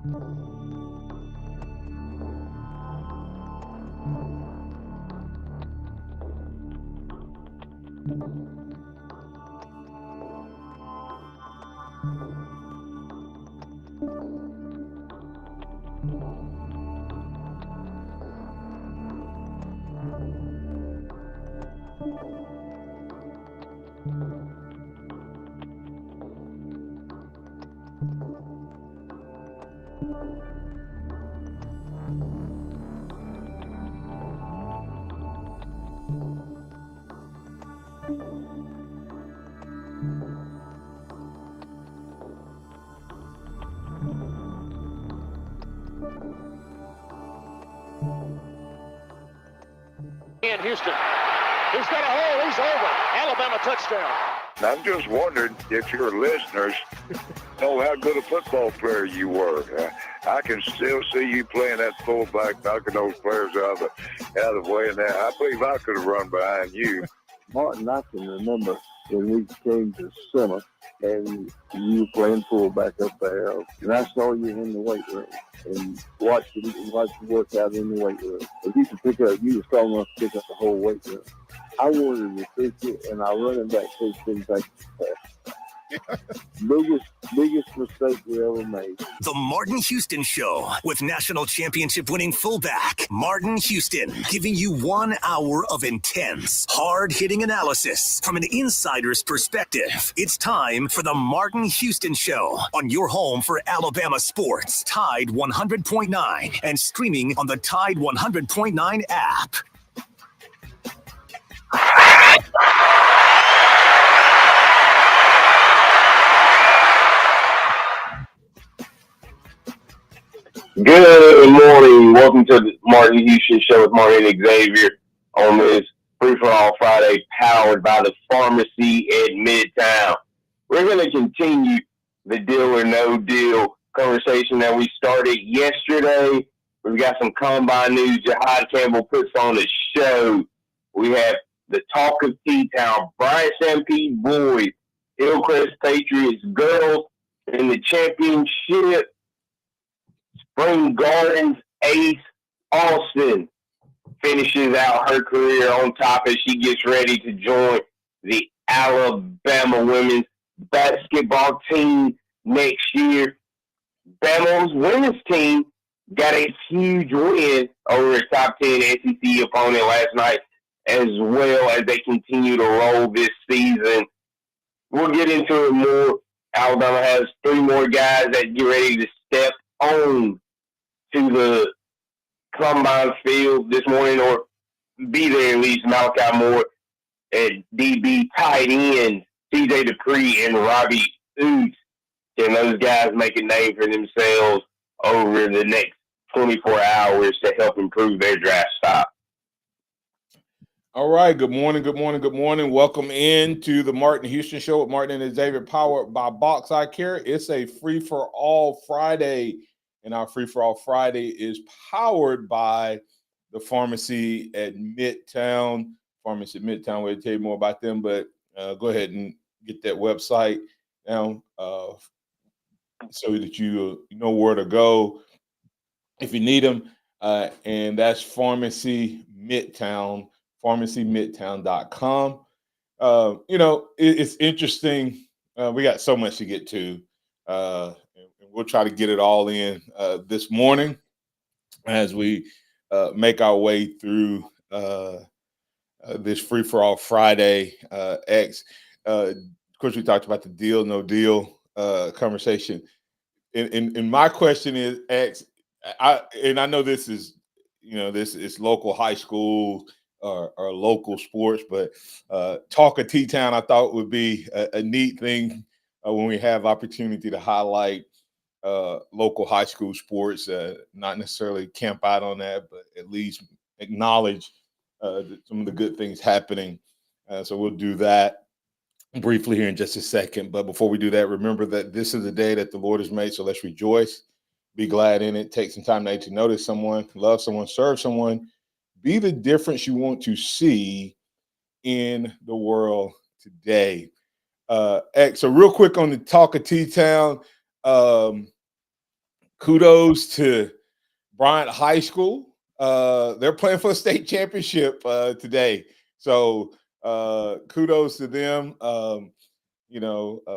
In Houston. He's got a hole. He's over. Alabama touchdown. I'm just wondering if your listeners know how good a football player you were. I can still see you playing that fullback, knocking those players out of the way. And that, I believe I could have run behind you. Martin, I can remember when we came to summer and you were playing fullback up there, and I saw you in the weight room and watched you work out in the weight room. If you were strong enough to pick up the whole weight room. I wanted to fix it, and our running back coach didn't take the biggest mistake we ever made. The Martin Houston Show with national championship winning fullback Martin Houston, giving you 1 hour of intense, hard-hitting analysis from an insider's perspective. It's time for the Martin Houston Show on your home for Alabama sports, Tide 100.9, and streaming on the Tide 100.9 app. Good morning. Welcome to the Martin Houston Show with Martin and Xavier on this Free-for-All Friday, powered by the pharmacy at Midtown. We're going to continue the deal or no deal conversation that we started yesterday. We've got some combine news. Jahad Campbell puts on a show. We have the talk of T-Town, Bryant Stampede boys, Hillcrest Patriots girls in the championship. Spring Gardens ace Austin finishes out her career on top as she gets ready to join the Alabama women's basketball team next year. Bama's women's team got a huge win over a top 10 SEC opponent last night, as well as they continue to roll this season. We'll get into it more. Alabama has 3 more guys that get ready to step on to the combine field this morning, or be there at least. Malachi Moore and DB tight end TJ Dupree and Robbie Oots. Can those guys make a name for themselves over the next 24 hours to help improve their draft stock? All right. Good morning. Welcome into the Martin Houston Show with Martin and Xavier, powered by Box Eye Care. It's a free-for-all Friday, and our free-for-all Friday is powered by the pharmacy at Midtown. Pharmacy at Midtown, we'll tell you more about them, but go ahead and get that website now so that you know where to go if you need them. And that's Pharmacy Midtown, pharmacymidtown.com. It's interesting. We got so much to get to. We'll try to get it all in this morning as we make our way through this free-for-all Friday. Of course, we talked about the deal, no deal conversation. And my question is, X, I know this is local high school or local sports, but talk of T-Town I thought would be a neat thing when we have opportunity to highlight local high school sports, not necessarily camp out on that, but at least acknowledge some of the good things happening. So we'll do that briefly here in just a second. But before we do that, remember that this is the day that the Lord has made. So let's rejoice, be glad in it, take some time to notice someone, love someone, serve someone, be the difference you want to see in the world today. X, so real quick on the talk of T-Town, kudos to Bryant High School. They're playing for a state championship today. So kudos to them.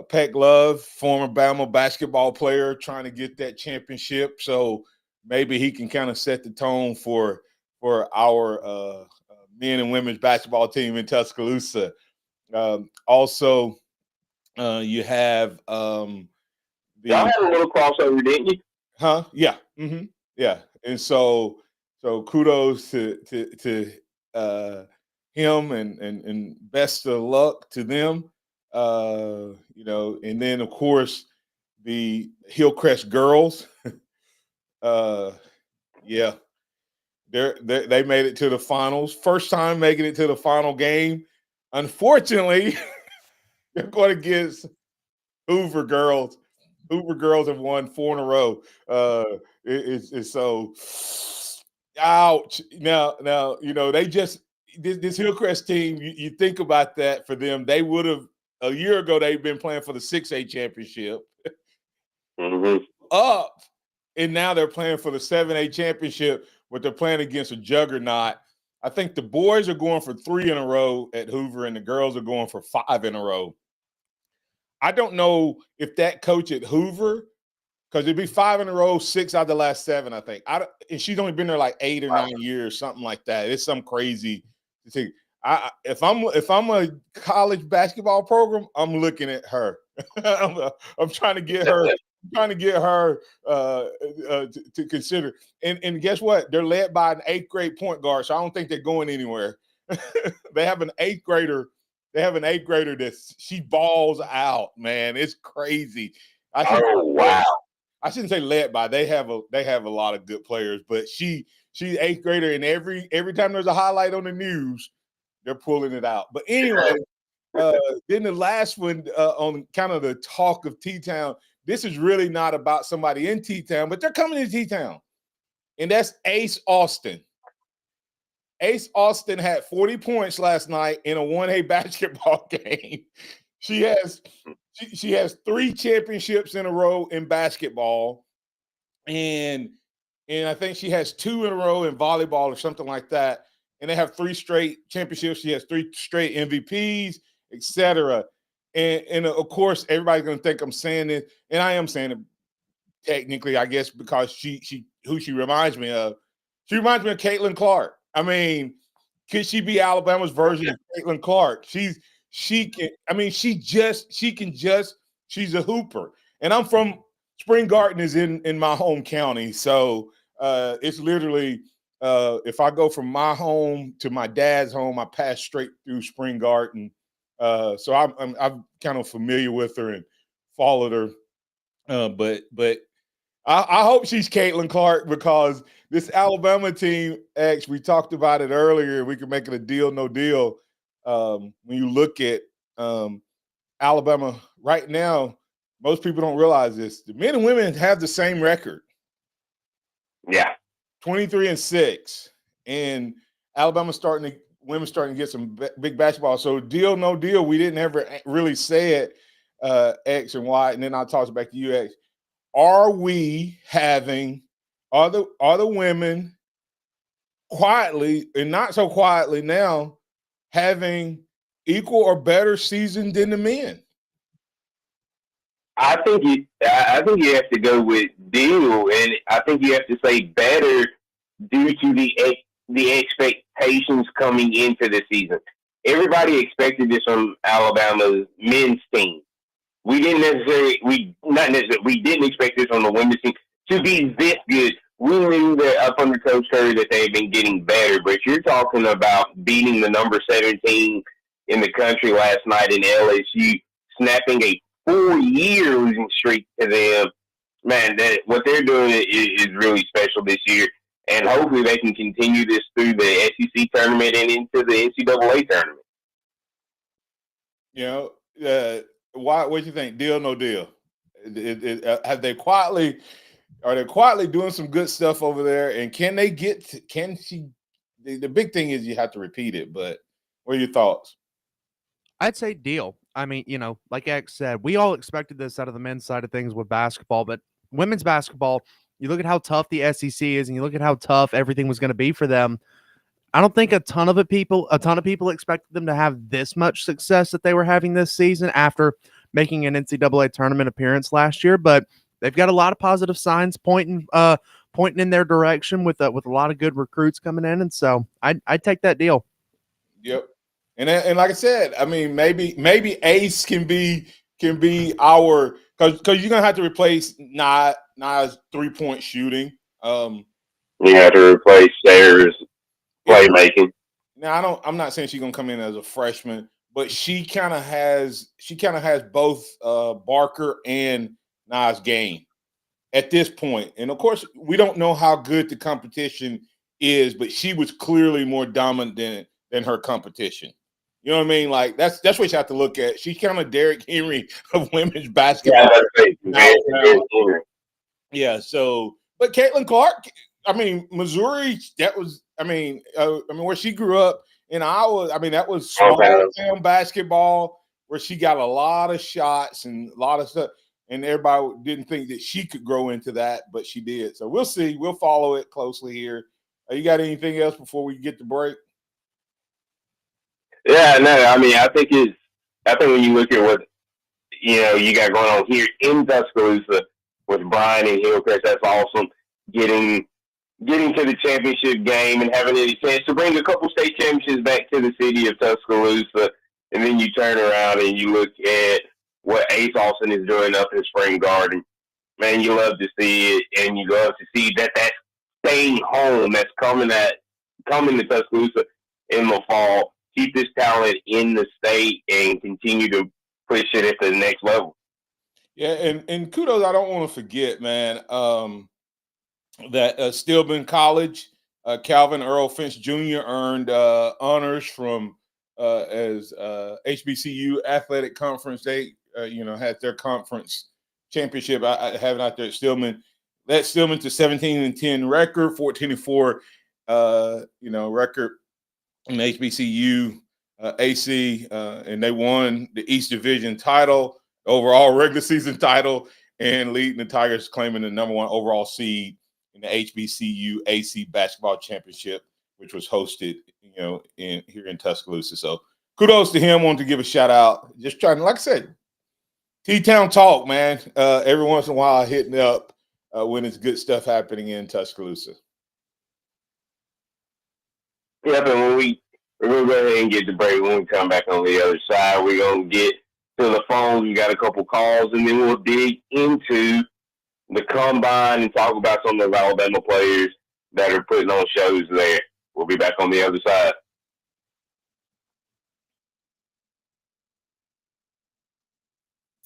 Peck Love, former Bama basketball player, trying to get that championship. So maybe he can kind of set the tone for our men and women's basketball team in Tuscaloosa. Also, you have y'all had a little crossover, didn't you? Huh? Yeah. Mm-hmm. Yeah. And so kudos to him and best of luck to them. And then of course the Hillcrest girls. Yeah. They made it to the finals. First time making it to the final game. Unfortunately, they're going against Hoover girls. Hoover girls have won 4 in a row. It's so ouch. Now, they just this Hillcrest team. You think about that for them. They would have a year ago. They've been playing for the 6A championship. Mm-hmm. Up, and now they're playing for the 7A championship. But they're playing against a juggernaut. I think the boys are going for 3 in a row at Hoover, and the girls are going for 5 in a row. I don't know if that coach at Hoover, because it'd be 5 in a row, 6 out of the last 7, I think. And she's only been there like 8 or 9 years, something like that. It's some crazy thing. If I'm a college basketball program, I'm looking at her. I'm trying to get her. To consider. And guess what? They're led by an 8th grade point guard, so I don't think they're going anywhere. They have an 8th grader. That she balls out, man. It's crazy. Wow. I shouldn't say led by. They have a lot of good players, but she's 8th grader, and every time there's a highlight on the news, they're pulling it out. But anyway, then the last one on kind of the talk of T-Town. This is really not about somebody in T-Town, but they're coming to T-Town, and that's Ace Austin. Ace Austin had 40 points last night in a 1A basketball game. She has 3 championships in a row in basketball, and I think she has 2 in a row in volleyball or something like that. And they have 3 straight championships. She has 3 straight MVPs, etc. And of course, everybody's going to think I'm saying it, and I am saying it technically, I guess, because who she reminds me of. She reminds me of Caitlin Clark. I mean, could she be Alabama's version of Caitlin Clark? She's a hooper. And I'm from Spring Garden is in my home county, so it's literally if I go from my home to my dad's home, I pass straight through Spring Garden. So I'm kind of familiar with her and followed her. But I hope she's Caitlin Clark, because this Alabama team, X, we talked about it earlier. We can make it a deal, no deal. When you look at Alabama right now, most people don't realize this. The men and women have the same record. Yeah. 23-6. And Alabama women starting to get some big basketball. So deal, no deal. We didn't ever really say it, X and Y. And then I'll toss it back to you, X. Are the women quietly and not so quietly now having equal or better season than the men? I think you have to go with deal, and I think you have to say better due to the expectations coming into the season. Everybody expected this from Alabama's men's team. We didn't expect this from the women's team to be this good. We knew that up under Coach Curry that they've been getting better, but you're talking about beating the number 17 in the country last night in LSU, snapping a 4-year losing streak to them. Man, what they're doing is really special this year, and hopefully they can continue this through the SEC tournament and into the NCAA tournament. What do you think? Deal, no deal? Are they quietly doing some good stuff over there? And the big thing is you have to repeat it, but what are your thoughts? I'd say deal. I mean, like X said, we all expected this out of the men's side of things with basketball, but women's basketball, you look at how tough the SEC is, and you look at how tough everything was going to be for them. I don't think a ton of people expected them to have this much success that they were having this season after making an NCAA tournament appearance last year. But they've got a lot of positive signs pointing in their direction with a lot of good recruits coming in, and so I'd take that deal. Yep, and like I said, I mean, maybe Ace can be our, because you're gonna have to replace Nas 3-point shooting. You have to replace Sayers' playmaking. Now I'm not saying she's gonna come in as a freshman, but she kind of has both Barker and Nas' game at this point. And of course, we don't know how good the competition is, but she was clearly more dominant than her competition. You know what I mean? Like that's what you have to look at. She's kind of Derrick Henry of women's basketball. Yeah. So, but Caitlin Clark, I mean, Missouri, that was, where she grew up in Iowa. I mean, that was small town basketball where she got a lot of shots and a lot of stuff. And everybody didn't think that she could grow into that, but she did. So we'll see. We'll follow it closely here. You got anything else before we get to break? Yeah, no. I mean, I think when you look at what you got going on here in Tuscaloosa with Brian and Hillcrest, that's awesome. Getting to the championship game and having any chance to bring a couple state championships back to the city of Tuscaloosa, and then you turn around and you look at what Ace Austin is doing up in Spring Garden. Man, you love to see it, and you love to see that staying home that's coming to Tuscaloosa in the fall. Keep this talent in the state and continue to push it at the next level. Yeah, and kudos, I don't want to forget, man, that Stillman College, Calvin Earl Finch Jr. earned honors from as HBCU Athletic Conference. They had their conference championship. I have it out there at Stillman. Led Stillman to 17-10 record, 14-4 record in HBCU AC, and they won the East Division title, overall regular season title, and leading the Tigers, claiming the number 1 overall seed in the HBCU AC basketball championship, which was hosted, here in Tuscaloosa. So kudos to him. Wanted to give a shout out. Just trying, like I said, T-Town talk, man. Every once in a while, hitting up when it's good stuff happening in Tuscaloosa. Yep, and we're going to go ahead and get the break. When we come back on the other side, we're going to get to the phones. We got a couple calls, and then we'll dig into the combine and talk about some of the Alabama players that are putting on shows there. We'll be back on the other side.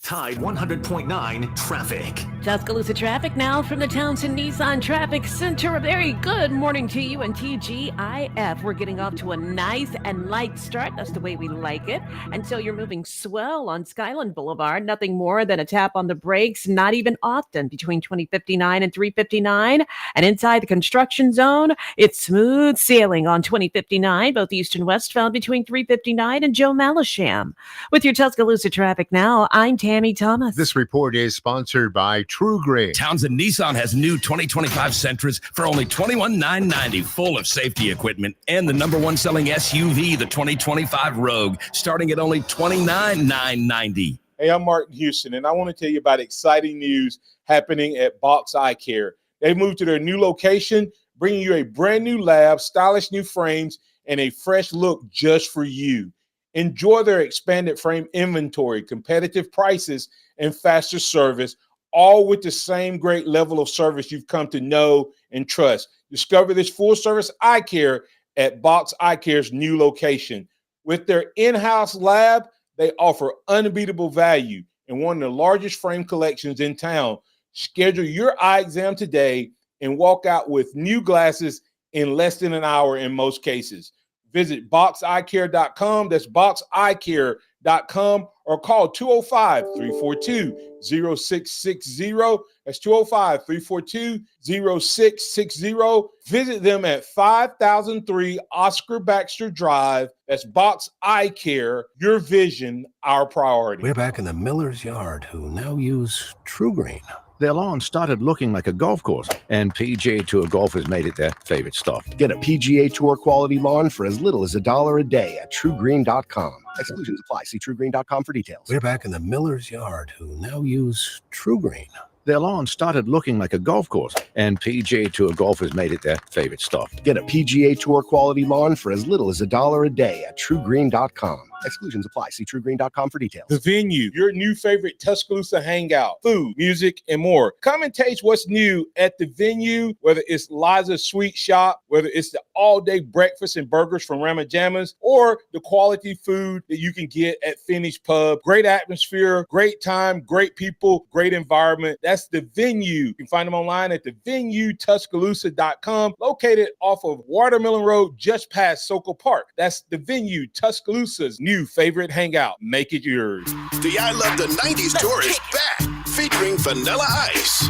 Tide 100.9 traffic. Tuscaloosa traffic now from the Townsend Nissan Traffic Center. A very good morning to you and TGIF. We're getting off to a nice and light start. That's the way we like it. Until you're moving swell on Skyland Boulevard. Nothing more than a tap on the brakes, not even often, between 2059 and 359. And inside the construction zone, it's smooth sailing on 2059, both east and west, found between 359 and Joe Malisham. With your Tuscaloosa traffic now, I'm Tammy Thomas. This report is sponsored by True Green. Townsend Nissan has new 2025 Sentras for only $21,990, full of safety equipment, and the number 1 selling SUV, the 2025 Rogue, starting at only $29,990. Hey, I'm Martin Houston, and I want to tell you about exciting news happening at Box Eye Care. They moved to their new location, bringing you a brand new lab, stylish new frames, and a fresh look just for you. Enjoy their expanded frame inventory, competitive prices, and faster service, all with the same great level of service you've come to know and trust. Discover this full-service eye care at Box Eye Care's new location. With their in-house lab, they offer unbeatable value and one of the largest frame collections in town. Schedule your eye exam today and walk out with new glasses in less than an hour in most cases. Visit boxeyecare.com. That's boxeyecare.com, or call 205-342-0660. That's 205-342-0660. Visit them at 5003 Oscar Baxter Drive. That's Box Eye Care. Your vision, our priority. We're back in the miller's yard, who now use True Green. Their lawn started looking like a golf course, and PGA Tour golfers made it their favorite stop. Get a PGA Tour quality lawn for as little as $1 a day at TrueGreen.com. Exclusions apply. See TrueGreen.com for details. We're back in the miller's yard, who now use True Green. Their lawn started looking like a golf course, and PGA Tour golfers made it their favorite stop. Get a PGA Tour quality lawn for as little as $1 a day at TrueGreen.com. Exclusions apply. See TrueGreen.com for details. The Venue, your new favorite Tuscaloosa hangout, food, music, and more. Come and taste what's new at The Venue, whether it's Liza's Sweet Shop, whether it's the all-day breakfast and burgers from Ramajama's, or the quality food that you can get at Finney's Pub. Great atmosphere, great time, great people, great environment. That's The Venue. You can find them online at thevenuetuscaloosa.com, located off of Watermelon Road, just past Sokol Park. That's The Venue, Tuscaloosa's new favorite hangout. Make it yours. The I Love the 90s tour is back, featuring Vanilla Ice,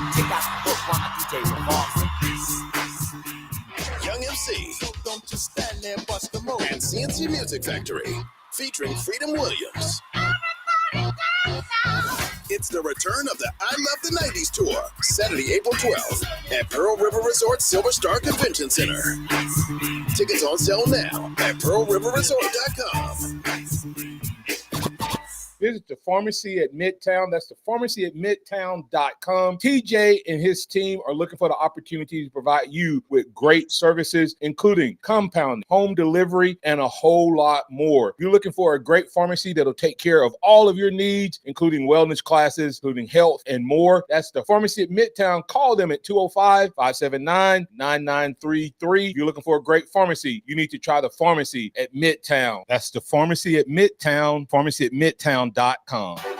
Young MC, and CNC Music Factory, featuring Freedom Williams. It's the return of the I Love the 90s tour, Saturday, April 12th at Pearl River Resort Silver Star Convention Center. Tickets on sale now at pearlriverresort.com. Visit the pharmacy at Midtown. That's the pharmacy at midtown.com. TJ and his team are looking for the opportunity to provide you with great services, including compounding, home delivery, and a whole lot more. If you're looking for a great pharmacy that'll take care of all of your needs, including wellness classes, including health, and more, that's the pharmacy at Midtown. Call them at 205-579-9933. If you're looking for a great pharmacy, you need to try the pharmacy at Midtown. That's the pharmacy at Midtown, pharmacy at Midtown.com.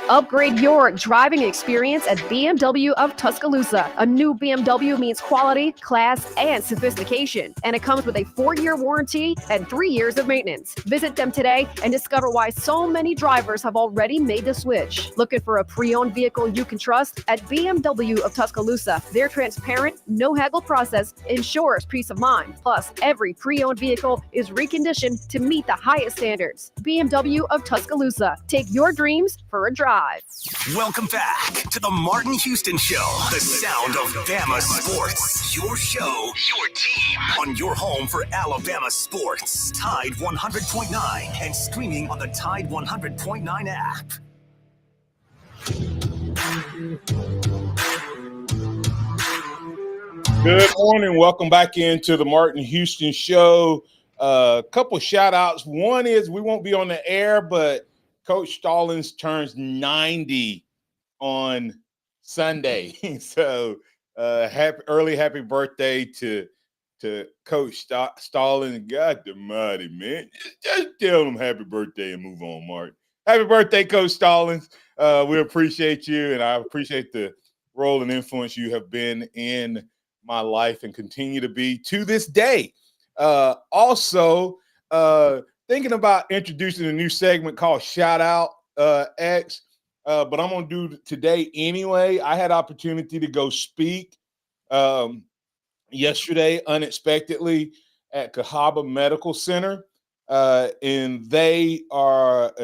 Upgrade your driving experience at BMW of Tuscaloosa. A new BMW means quality, class, and sophistication, and it comes with a 4-year warranty and 3 years of maintenance. Visit them today and discover why so many drivers have already made the switch. Looking for a pre-owned vehicle you can trust? At BMW of Tuscaloosa, their transparent, no-haggle process ensures peace of mind. Plus, every pre-owned vehicle is reconditioned to meet the highest standards. BMW of Tuscaloosa. Take your dreams for a drive. Welcome back to the Martin Houston Show, the sound of Bama sports. Your show, your team, on your home for Alabama sports. Tide 100.9 and streaming on the Tide 100.9 app. Good morning. Welcome back into the Martin Houston Show. A couple shout outs. One is we won't be on the air, but Coach Stallings turns 90 on Sunday. So happy birthday to Coach Stallings. God almighty, man. Just tell him happy birthday and move on, Mark. Happy birthday, Coach Stallings. We appreciate you, and I appreciate the role and influence you have been in my life and continue to be to this day. Also, thinking about introducing a new segment called Shout Out X, but I'm going to do today anyway. I had opportunity to go speak yesterday unexpectedly at Cahaba Medical Center, and they are,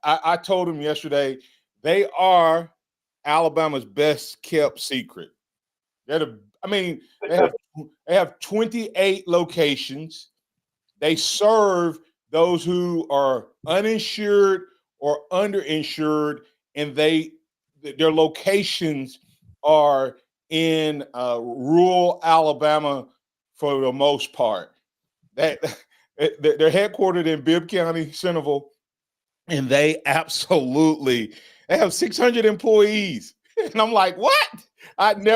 I told them yesterday, they are Alabama's best kept secret. They have 28 locations. They serve those who are uninsured or underinsured, and their locations are in rural Alabama for the most part. They're headquartered in Bibb County, Centerville, and they have 600 employees. And I'm like, what? I'd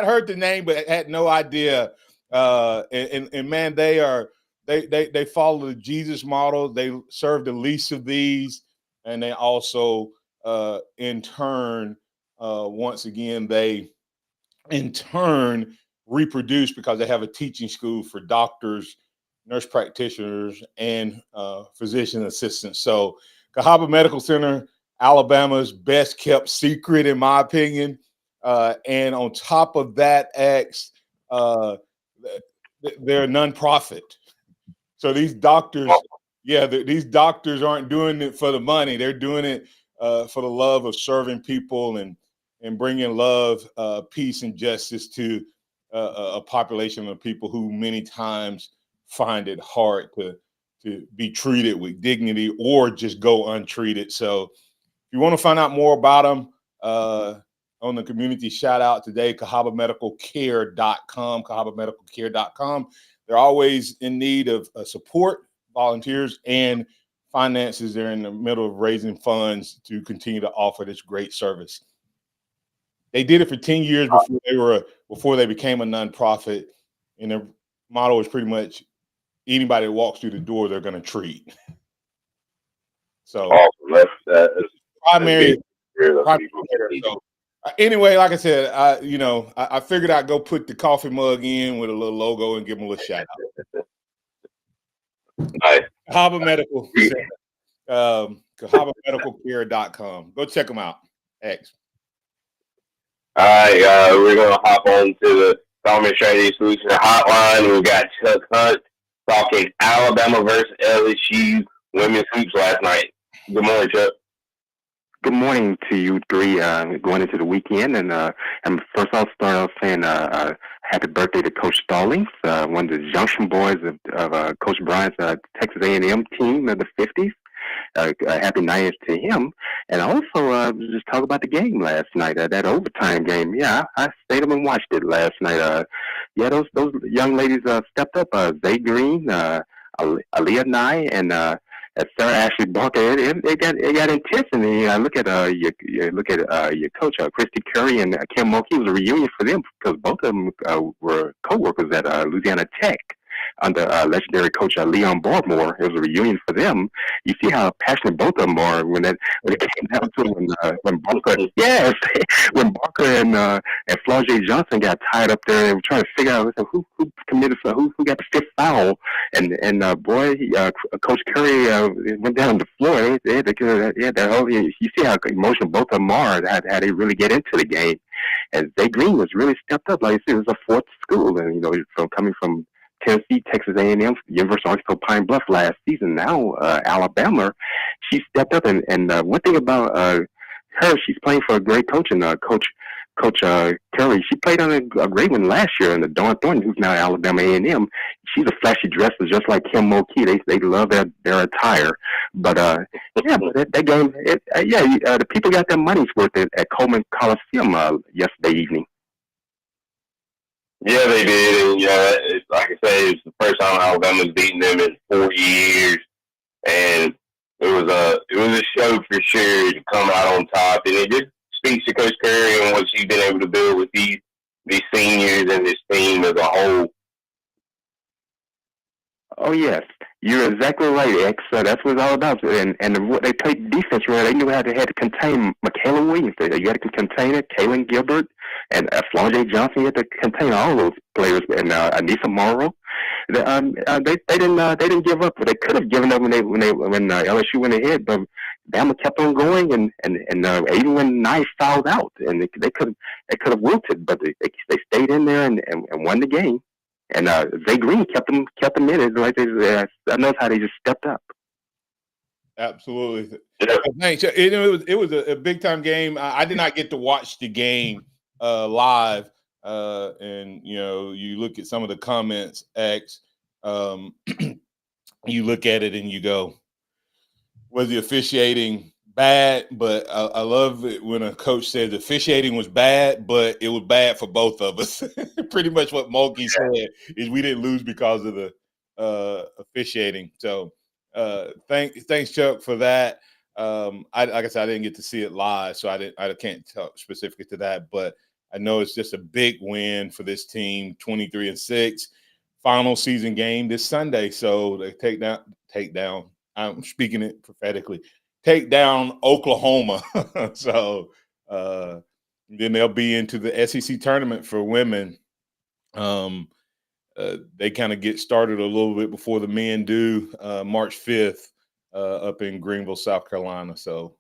heard the name, but had no idea. And man, they follow the Jesus model. They serve the least of these, and they also, in turn, reproduce because they have a teaching school for doctors, nurse practitioners, and physician assistants. So, Cahaba Medical Center, Alabama's best kept secret, in my opinion. And on top of that, they're a nonprofit. So these doctors, these doctors aren't doing it for the money. They're doing it for the love of serving people and and bringing love, peace, and justice to a population of people who many times find it hard to be treated with dignity or just go untreated. So if you want to find out more about them, on the community shout out today, cahabamedicalcare.com. They're always in need of support, volunteers, and finances. They're in the middle of raising funds to continue to offer this great service. They did it for 10 years before they became a nonprofit, and their motto is pretty much anybody that walks through the door, they're going to treat. So awesome. That's primary. That's So, anyway, like I said, I figured I'd go put the coffee mug in with a little logo and give them a little shout out. Nice. Cahaba Medical Center, cahabamedicalcare.com. Go check them out. X. All right, we're gonna hop on to the Farmers Strategy Solutions Hotline. We got Chuck Hunt talking Alabama versus LSU women's hoops last night. Good morning, Chuck. Good morning to you three going into the weekend. And first I'll start off saying happy birthday to Coach Stallings, one of the junction boys of Coach Bryant's Texas A&M team of the 50s. Happy 90th to him. And also just talk about the game last night, that overtime game. Yeah, I stayed up and watched it last night. Those young ladies stepped up. Zay Green, Aaliyah Nye, and Sarah Ashley Barker. It got intense. And then look at your coach, Christy Curry and Kim Mulkey. It was a reunion for them because both of them were co-workers at Louisiana Tech under legendary coach Leon Barmore. It was a reunion for them. You see how passionate both of them are when it came down to it, when Barker, yes, when Barker and Flau'jae Johnson got tied up there and were trying to figure out who committed who got the fifth foul, and Coach Curry went down the floor. You see how emotional both of them are, how they really get into the game. And Zay Green was really stepped up. Like I said, it was a fourth school, and coming from Tennessee, Texas A&M, University of Arkansas, Pine Bluff last season. Now Alabama, she stepped up, and one thing about her, she's playing for a great coach, and Coach Curry. She played on a great one last year, and the Dawn Thornton, who's now Alabama A&M. She's a flashy dresser, just like Kim Mulkey. They love their attire. But that game, the people got their money's worth at Coleman Coliseum yesterday evening. Yeah, they did, and like I say, it's the first time Alabama's beaten them in 4 years, and it was a show for sure to come out on top, and it just speaks to Coach Curry and what she's been able to build with these seniors and this team as a whole. Oh yes, you're exactly right, X. That's what it's all about. And what they played defense where they knew how they had to contain Michaela Williams. You had to contain it, Kaylin Gilbert, and Flau'jae Johnson. You had to contain all those players. And Anissa Morrow. They didn't give up. They could have given up when LSU went ahead, but Bama kept on going, and even when Nye fouled out, and they could have wilted, but they stayed in there and won the game. And Zay Green kept them in it. Like I know how they just stepped up. Absolutely. Thanks. It was a big time game. I did not get to watch the game live. And you look at some of the comments, X. You look at it and you go, was the officiating bad? But I love it when a coach says officiating was bad, but it was bad for both of us. Pretty much what Mulkey said is we didn't lose because of the officiating. So thanks, Chuck, for that. Like I said, I didn't get to see it live, so I can't talk specifically to that, but I know it's just a big win for this team, 23-6, final season game this Sunday. So they take down. I'm speaking it prophetically. Take down Oklahoma. So then they'll be into the SEC tournament for women. They kind of get started a little bit before the men do, March 5th up in Greenville, South Carolina. So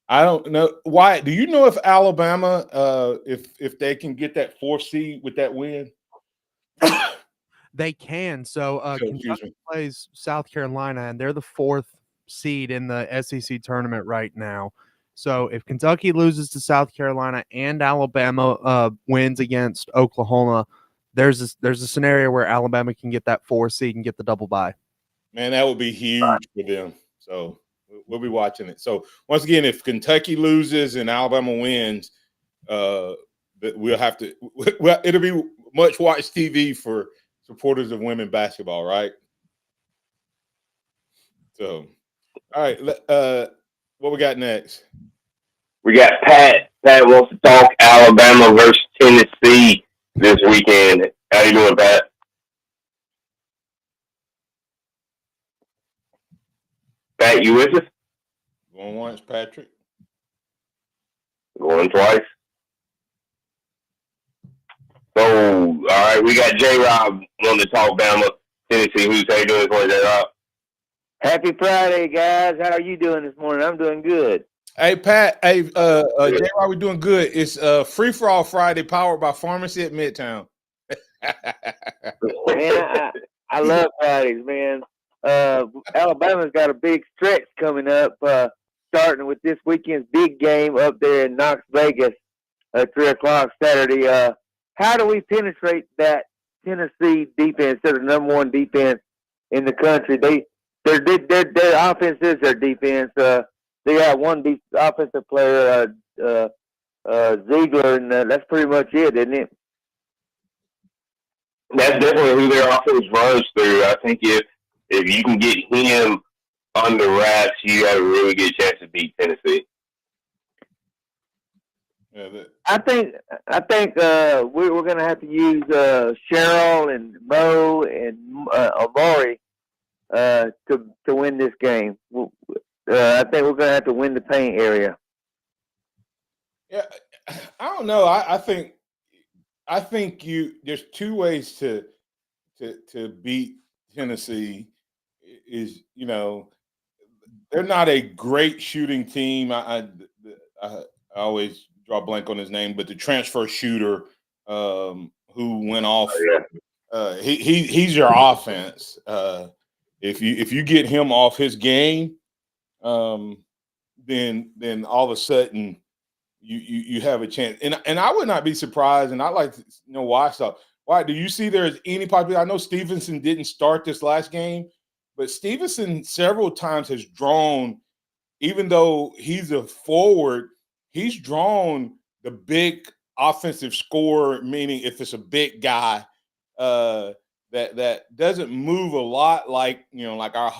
I don't know. Why? Do you know if Alabama, if they can get that 4th seed with that win? They can. So Kentucky plays South Carolina, and they're the 4th seed in the SEC tournament right now. So if Kentucky loses to South Carolina and Alabama wins against Oklahoma, there's a scenario where Alabama can get that 4 seed and get the double bye. Man, that would be huge for them. So we'll be watching it. So once again, if Kentucky loses and Alabama wins, we'll have to. Well, it'll be much watched TV for supporters of women basketball, right? So, all right. What we got next? We got Pat. Pat wants to talk Alabama versus Tennessee this weekend. How you doing, Pat? Pat, you with us? Going once, Patrick. Going twice. So, all right, we got J-Rob wanting to talk Bama, Tennessee. Who's how you doing this morning, J-Rob? Happy Friday, guys. How are you doing this morning? I'm doing good. Hey, Pat. Hey, J-Rob, we're doing good. It's Free For All Friday, powered by Pharmacy at Midtown. Man, I love Fridays, man. Alabama's got a big stretch coming up, starting with this weekend's big game up there in Knox Vegas at 3 o'clock Saturday. How do we penetrate that Tennessee defense? They're the number one defense in the country. Their offense is their defense. They got one offensive player, Ziegler, and that's pretty much it, isn't it? That's definitely who their offense runs through. I think if you can get him under wraps, you have a really good chance to beat Tennessee. Yeah, I think we're going to have to use Cheryl and Mo and Amari to win this game. I think we're going to have to win the paint area. Yeah, I don't know. I think there's two ways to beat Tennessee. Is they're not a great shooting team. I always draw a blank on his name, but the transfer shooter who went off. He's your offense. If you get him off his game, then all of a sudden you have a chance. And I would not be surprised, and I'd like to know why. So why do you see there's any possibility? I know Stevenson didn't start this last game, but Stevenson several times has drawn, even though he's a forward, he's drawn the big offensive scorer, meaning if it's a big guy that doesn't move a lot like our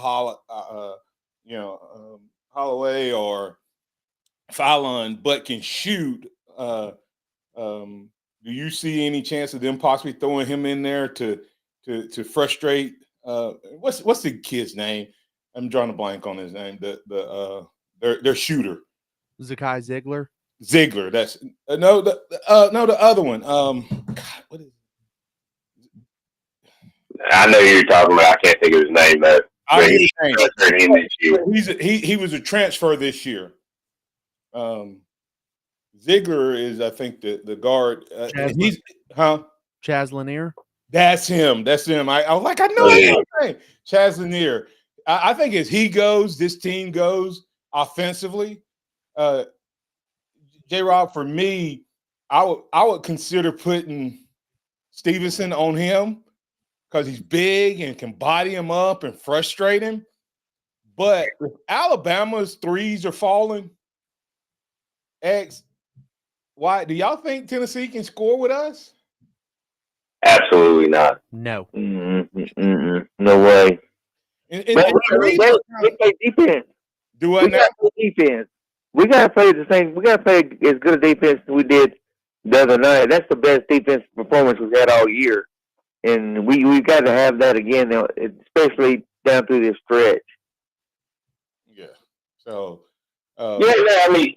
Holloway or Fallon, but can shoot. Do you see any chance of them possibly throwing him in there to frustrate? What's the kid's name? I'm drawing a blank on his name. Their shooter, Zakai Ziegler. Ziegler. That's no the other one. God, what is? I know who you're talking about. I can't think of his name, though. He was a transfer this year. Ziegler is, I think, the guard. Chaz Lanier. That's him. I was like, I know his name. Chaz Lanier. I think as he goes, this team goes offensively. J-Rob, for me, I would consider putting Stevenson on him because he's big and can body him up and frustrate him. But if Alabama's threes are falling, why do y'all think Tennessee can score with us? Absolutely not. No. No way. And they play defense. Do I now? Defense. We gotta play the same. We gotta play as good a defense as we did the other night. That's the best defense performance we've had all year, and we got to have that again, especially down through this stretch. Yeah. So. I mean,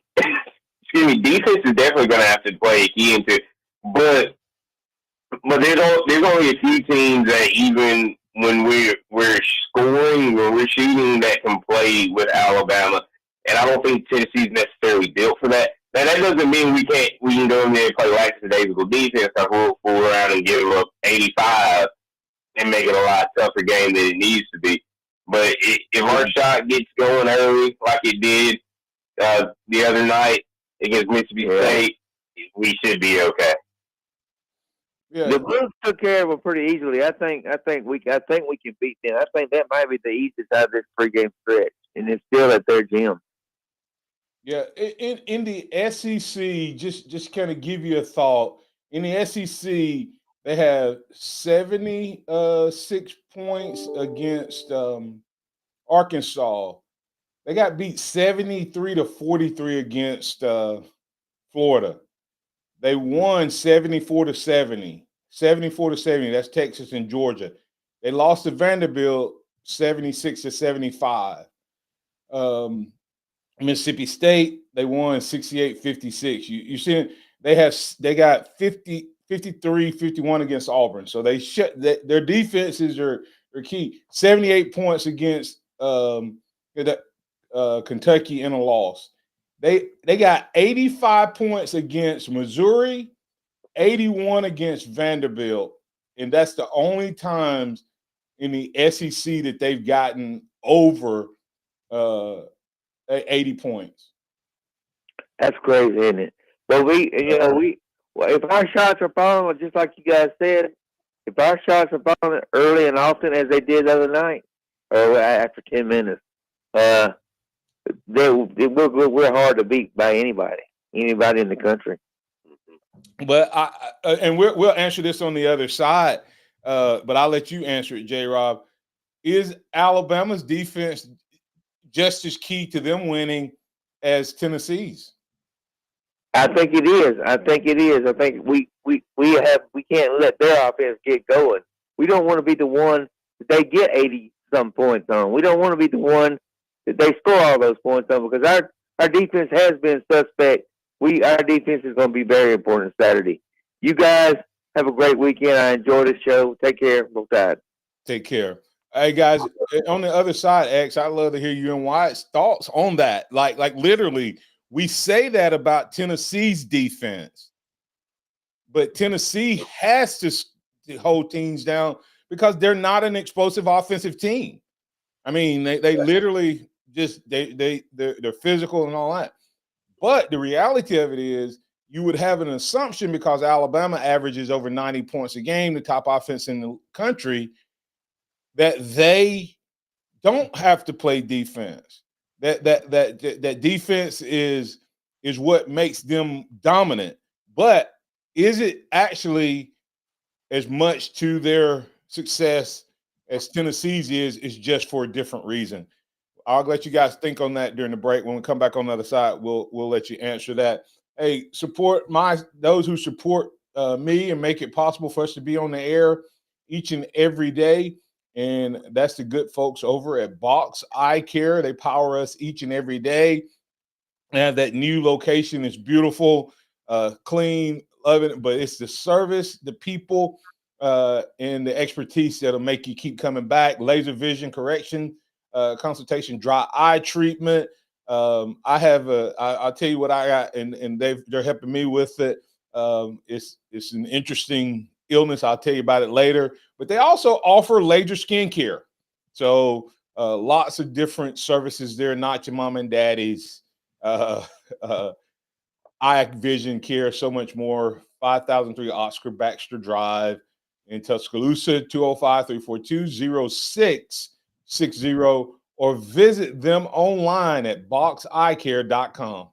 excuse me. Defense is definitely going to have to play a key into, but there's only a few teams that even when we're scoring, when we're shooting, that can play with Alabama. And I don't think Tennessee's necessarily built for that. Now, that doesn't mean we can go in there and play lackadaisical defense, like we'll fool around and give them up 85 and make it a lot tougher game than it needs to be. But if our shot gets going early, like it did the other night against Mississippi State, we should be okay. Yeah. The Blues took care of them pretty easily. I think we can beat them. I think that might be the easiest out of this 3-game stretch, and it's still at their gym. Yeah, in the SEC, just kind of give you a thought. In the SEC, they have 76 points against Arkansas. They got beat 73-43 against Florida. They won 74-70. 74-70. That's Texas and Georgia. They lost to Vanderbilt 76-75. Mississippi State, they won 68-56. You see, they got 53-51 against Auburn. So they their defenses are key. 78 points against Kentucky in a loss. They got 85 points against Missouri, 81 against Vanderbilt, and that's the only times in the SEC that they've gotten over 80 points. That's crazy, isn't it? But if our shots are falling, just like you guys said, if our shots are falling early and often as they did the other night, or after 10 minutes, we're hard to beat by anybody in the country. But we'll answer this on the other side. But I'll let you answer it, J-Rob. Is Alabama's defense just as key to them winning as Tennessee's? I think it is. I think we can't let their offense get going. We don't want to be the one that they get 80-some points on. We don't want to be the one that they score all those points on, because our defense has been suspect. Our defense is going to be very important Saturday. You guys have a great weekend. I enjoyed the show. Take care. Go Tide. Take care. Hey guys, on the other side, X, I'd love to hear you and Wyatt's thoughts on that. Like literally, we say that about Tennessee's defense, but Tennessee has to hold teams down because they're not an explosive offensive team. I mean, they literally just they're physical and all that. But the reality of it is, you would have an assumption, because Alabama averages over 90 points a game, the top offense in the country, that they don't have to play defense. That defense is what makes them dominant. But is it actually as much to their success as Tennessee's is just for a different reason? I'll let you guys think on that during the break. When we come back on the other side, we'll let you answer that. Hey, support those who support me and make it possible for us to be on the air each and every day. And that's the good folks over at Box Eye Care. They power us each and every day. And that new location is beautiful, clean, love it. But it's the service, the people, and the expertise that'll make you keep coming back. Laser vision correction, consultation, dry eye treatment. I'll tell you what I got, and they're helping me with it. It's an interesting illness. I'll tell you about it later. But they also offer laser skincare. So lots of different services there, not your mom and daddy's eye vision care, so much more. 5003 Oscar Baxter Drive in Tuscaloosa, 205-342-0660, or visit them online at boxeyecare.com.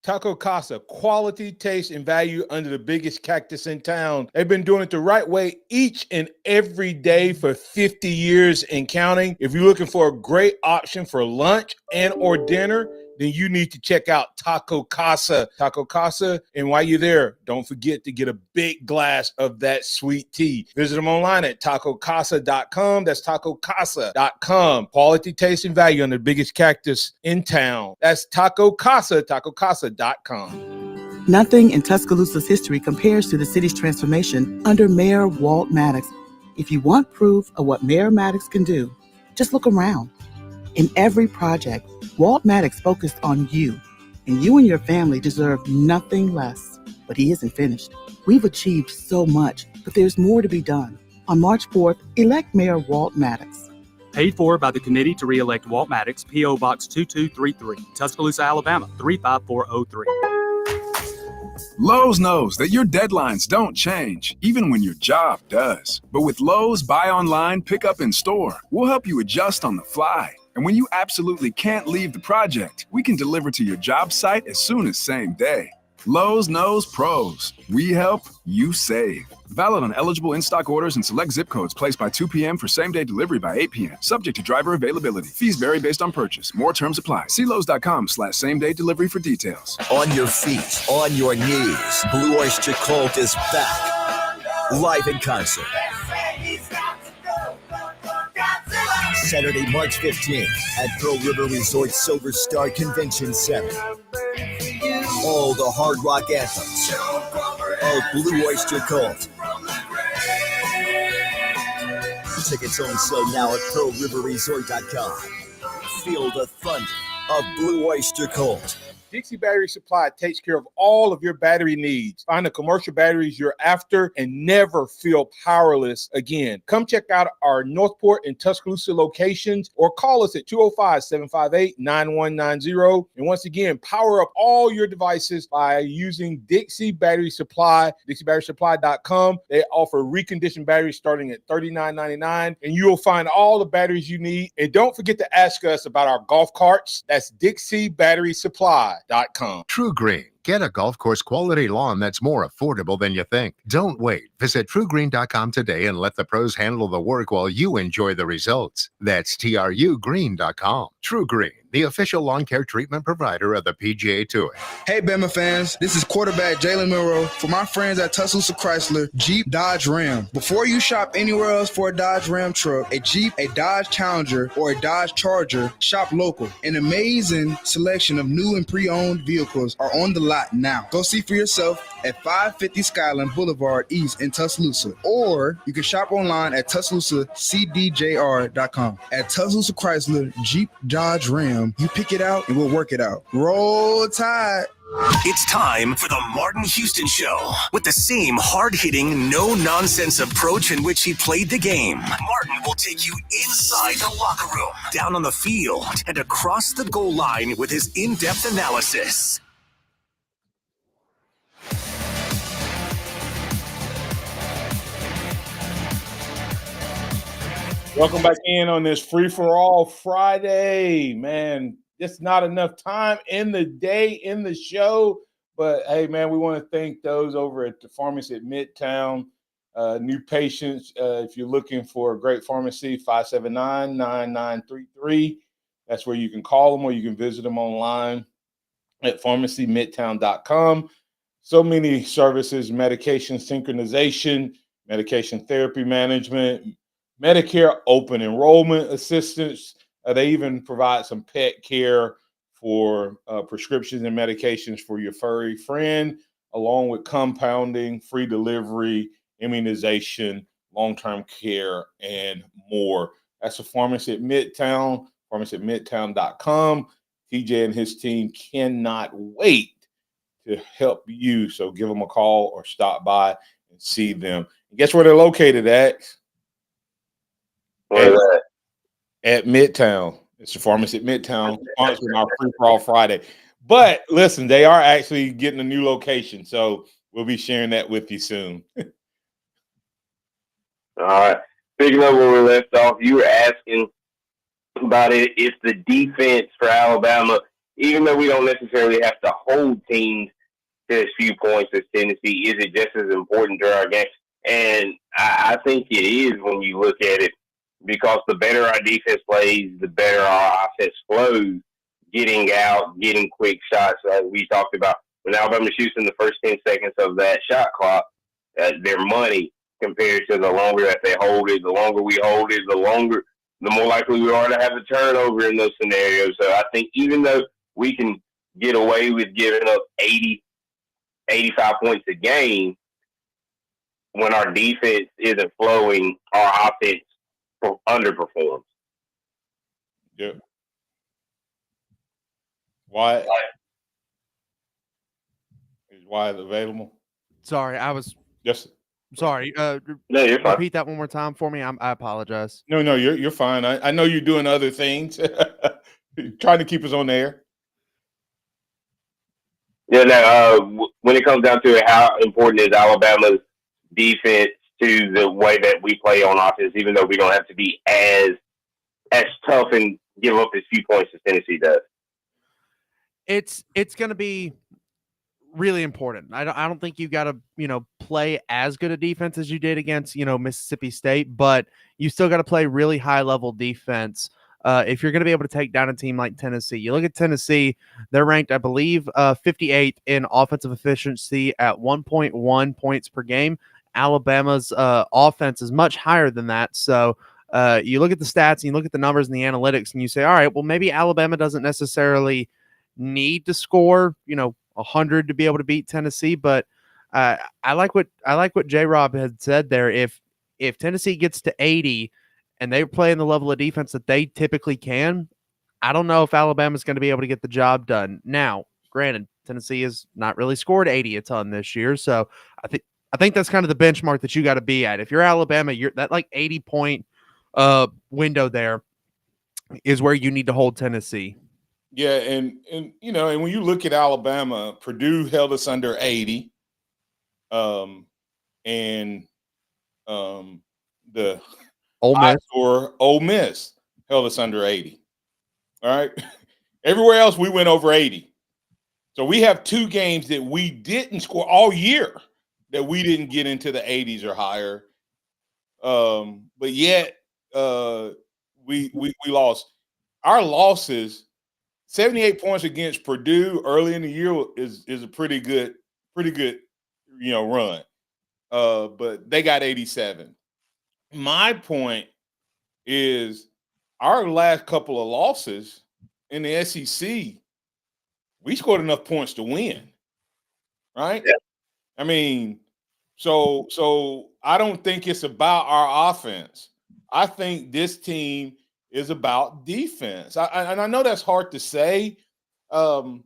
Taco Casa, quality, taste, and value under the biggest cactus in town. They've been doing it the right way each and every day for 50 years and counting. If you're looking for a great option for lunch and or dinner, then you need to check out Taco Casa. Taco Casa, and while you're there, don't forget to get a big glass of that sweet tea. Visit them online at tacocasa.com. That's tacocasa.com. Quality, taste, and value on the biggest cactus in town. That's Taco Casa, tacocasa.com. Nothing in Tuscaloosa's history compares to the city's transformation under Mayor Walt Maddox. If you want proof of what Mayor Maddox can do, just look around. In every project, Walt Maddox focused on you, and you and your family deserve nothing less. But he isn't finished. We've achieved so much, but there's more to be done. On March 4th, elect Mayor Walt Maddox. Paid for by the Committee to Re-elect Walt Maddox, P.O. Box 2233, Tuscaloosa, Alabama 35403. Lowe's knows that your deadlines don't change, even when your job does. But with Lowe's Buy Online, Pick Up in Store, we'll help you adjust on the fly. And when you absolutely can't leave the project, we can deliver to your job site as soon as same day. Lowe's knows pros. We help, you save. Valid on eligible in-stock orders and select zip codes placed by 2 p.m. for same-day delivery by 8 p.m. Subject to driver availability. Fees vary based on purchase. More terms apply. See Lowe's.com/same-day delivery for details. On your feet, on your knees, Blue Oyster Cult is back. Live in concert. Saturday, March 15th at Pearl River Resort Silver Star Convention Center. All the hard rock anthems of Blue Oyster Cult. Tickets on sale now at PearlRiverResort.com. Feel the thunder of Blue Oyster Cult. Dixie Battery Supply takes care of all of your battery needs. Find the commercial batteries you're after and never feel powerless again. Come check out our Northport and Tuscaloosa locations or call us at 205-758-9190. And once again, power up all your devices by using Dixie Battery Supply, DixieBatterySupply.com. They offer reconditioned batteries starting at $39.99, and you'll find all the batteries you need. And don't forget to ask us about our golf carts. That's DixieBatterySupply.com. True Green. Get a golf course quality lawn that's more affordable than you think. Don't wait. Visit TrueGreen.com today and let the pros handle the work while you enjoy the results. That's TrueGreen.com. True Green, the official lawn care treatment provider of the PGA Tour. Hey, Bama fans, this is quarterback Jalen Milroe for my friends at Tuscaloosa Chrysler, Jeep, Dodge, Ram. Before you shop anywhere else for a Dodge Ram truck, a Jeep, a Dodge Challenger, or a Dodge Charger, shop local. An amazing selection of new and pre-owned vehicles are on the lot now. Go see for yourself at 550 Skyland Boulevard East in Tuscaloosa, or you can shop online at TuscaloosaCDJR.com. At Tuscaloosa Chrysler, Jeep, Dodge, Ram, you pick it out and we'll work it out. Roll Tide. It's time for the Martin Houston Show. With the same hard-hitting, no-nonsense approach in which he played the game, Martin will take you inside the locker room, down on the field, and across the goal line with his in-depth analysis. Welcome back in on this free-for-all Friday. Man, just not enough time in the day in the show. But, hey, man, we want to thank those over at the pharmacy at Midtown. New patients, if you're looking for a great pharmacy, 579-9933. That's where you can call them or you can visit them online at pharmacymidtown.com. So many services, medication synchronization, medication therapy management, Medicare open enrollment assistance. They even provide some pet care for prescriptions and medications for your furry friend, along with compounding, free delivery, immunization, long-term care, and more. That's a pharmacy at Midtown, pharmacymidtown.com. TJ and his team cannot wait to help you. So give them a call or stop by and see them. And guess where they're located at? At Midtown. It's a pharmacy at Midtown, sponsoring our Free for All Friday. But listen, they are actually getting a new location, so we'll be sharing that with you soon. All right. Picking up where we left off, you were asking about it. It's the defense for Alabama. Even though we don't necessarily have to hold teams to as few points as Tennessee, is it just as important during our game? And I think it is when you look at it, because the better our defense plays, the better our offense flows, getting out, getting quick shots, as we talked about. When Alabama shoots in the first 10 seconds of that shot clock, they're money compared to the longer that they hold it. The longer we hold it, the more likely we are to have a turnover in those scenarios. So I think even though we can get away with giving up 80, 85 points a game, when our defense isn't flowing, our offense underperforms. Yep. Why is Wyatt available? Sorry, I was just Sorry. No, you're fine. Repeat that one more time for me. I apologize. No, you're fine. I know you're doing other things, trying to keep us on the air. Yeah, no, when it comes down to it, how important is Alabama's defense to the way that we play on offense, even though we don't have to be as tough and give up as few points as Tennessee does? It's going to be really important. I don't think you got to, play as good a defense as you did against, Mississippi State, but you still got to play really high level defense. If you're going to be able to take down a team like Tennessee. You look at Tennessee, they're ranked, I believe, 58th in offensive efficiency at 1.1 points per game. Alabama's offense is much higher than that. So you look at the stats and you look at the numbers and the analytics and you say, all right, well, maybe Alabama doesn't necessarily need to score, 100 to be able to beat Tennessee. But I like what J-Rob had said there. If Tennessee gets to 80 and they're playing the level of defense that they typically can, I don't know if Alabama's going to be able to get the job done. Now, granted, Tennessee has not really scored 80 a ton this year, so I think that's kind of the benchmark that you got to be at. If you're Alabama, you're that like 80-point window there is where you need to hold Tennessee. Yeah, and when you look at Alabama, Purdue held us under 80, and the Ole Miss held us under 80. All right, everywhere else we went over 80. So we have two games that we didn't score all year that we didn't get into the 80s or higher. But yet we lost. Our losses, 78 points against Purdue early in the year is a pretty good run. But they got 87. My point is our last couple of losses in the SEC, we scored enough points to win, right? Yeah. I mean, so I don't think it's about our offense. I think this team is about defense. And I know that's hard to say. In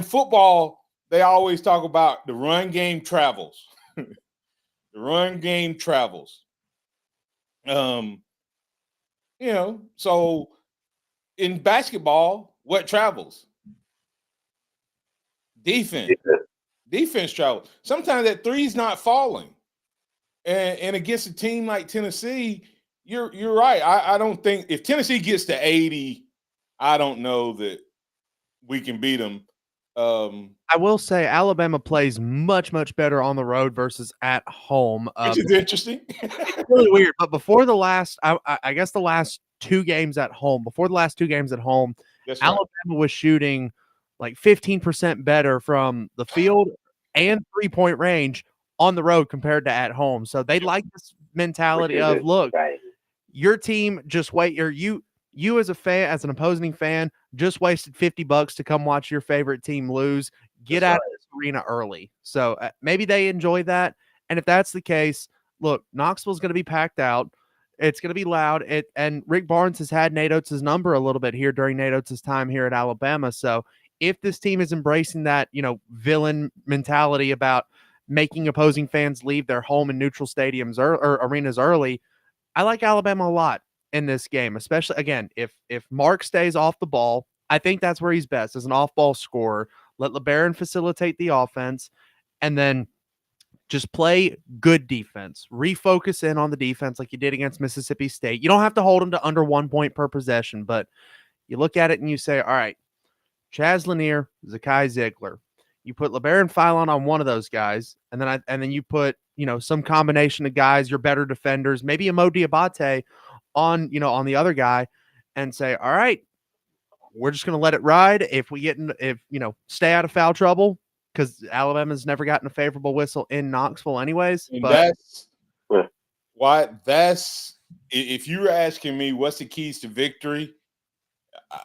football, they always talk about the run game travels. The run game travels. So in basketball, what travels? Defense. Defense travels. Sometimes that three's not falling. And against a team like Tennessee, you're right. I don't think if Tennessee gets to 80, I don't know that we can beat them. I will say Alabama plays much, much better on the road versus at home. Which is interesting. Really weird. But before the last, I guess the last two games at home, Alabama was shooting like 15% better from the field and 3-point range on the road compared to at home. So they like this mentality of, look, your team just wait, or you as a fan, as an opposing fan, just wasted $50 to come watch your favorite team lose. Get out of this arena early. So maybe they enjoy that. And if that's the case, look, Knoxville's going to be packed out. It's going to be loud. And Rick Barnes has had Nate Oates' number a little bit here during Nate Oates' time here at Alabama. So if this team is embracing that, villain mentality about making opposing fans leave their home and neutral stadiums or arenas early, I like Alabama a lot in this game, especially, again, if Mark stays off the ball, I think that's where he's best, as an off-ball scorer. Let LeBaron facilitate the offense, and then just play good defense. Refocus in on the defense like you did against Mississippi State. You don't have to hold them to under 1 point per possession, but you look at it and you say, all right, Chaz Lanier, Zakai Ziegler. You put LeBaron Philon on one of those guys, and then you put, some combination of guys, your better defenders, maybe a Mo Diabate on the other guy, and say, all right, we're just going to let it ride. If stay out of foul trouble, because Alabama's never gotten a favorable whistle in Knoxville anyways. And but if you're asking me what's the keys to victory,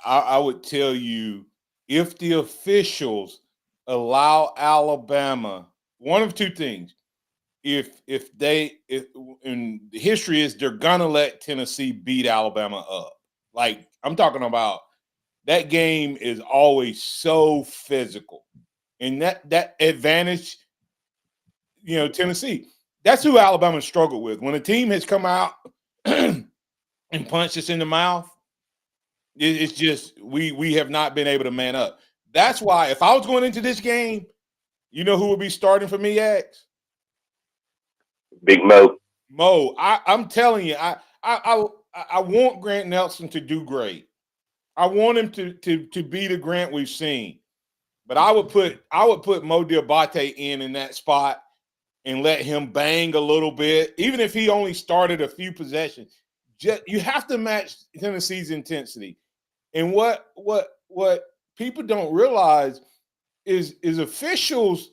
I would tell you, if the officials allow Alabama, one of two things. If in the history is they're gonna let Tennessee beat Alabama up. Like, I'm talking about, that game is always so physical, and that advantage, Tennessee. That's who Alabama struggled with. When a team has come out and punched us in the mouth, it's just we have not been able to man up. That's why if I was going into this game, you know who would be starting for me, X? Big Mo. Mo. I'm telling you, I want Grant Nelson to do great. I want him to be the Grant we've seen. But I would put Mo Diabate in that spot and let him bang a little bit, even if he only started a few possessions. You have to match Tennessee's intensity. And what people don't realize is officials,